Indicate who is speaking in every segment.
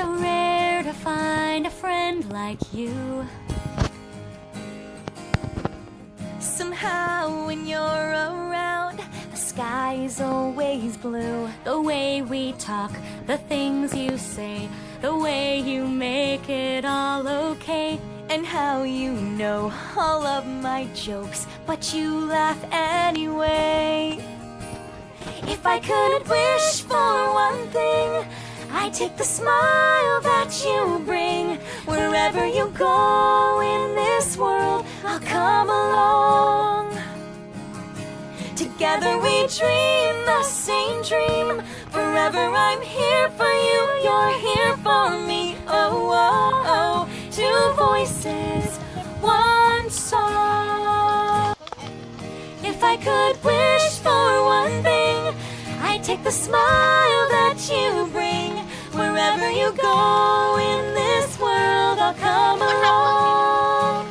Speaker 1: so rare to find a friend like you. Somehow when you're around, the sky is always blue. The way we talk, the things you say, the way you make it all okay. And how you know all of my jokes, but you laugh anyway. If I could wish for one thing, I'd take the smile that you bring. Wherever you go in this world, I'll come along. Together we dream the same dream. Forever I'm here for you, you're here for me. Oh, oh, oh. Two voices, one song. If I could wish for one thing, I'd take the smile that you bring. Wherever you go in this world, I'll come along.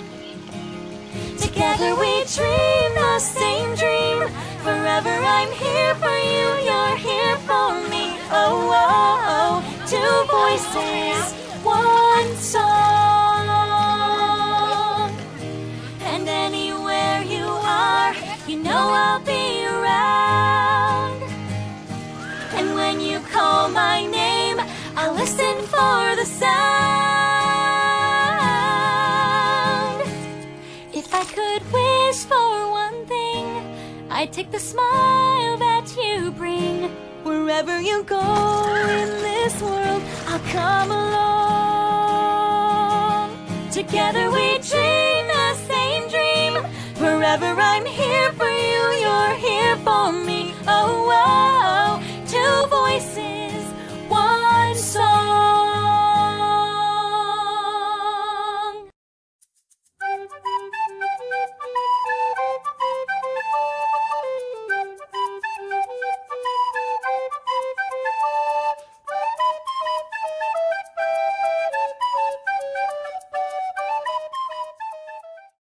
Speaker 1: Together we dream the same dream. Forever I'm here for you, you're here for me. Oh, oh, oh. Two voices, one song. And anywhere you are, you know I'll be around. And when you call my name, I'll listen for the sound. If I could wish for one thing, I'd take the smile that you bring. Wherever you go in this world, I'll come along. Together we dream the same dream. Forever I'm here for you, you're here for me.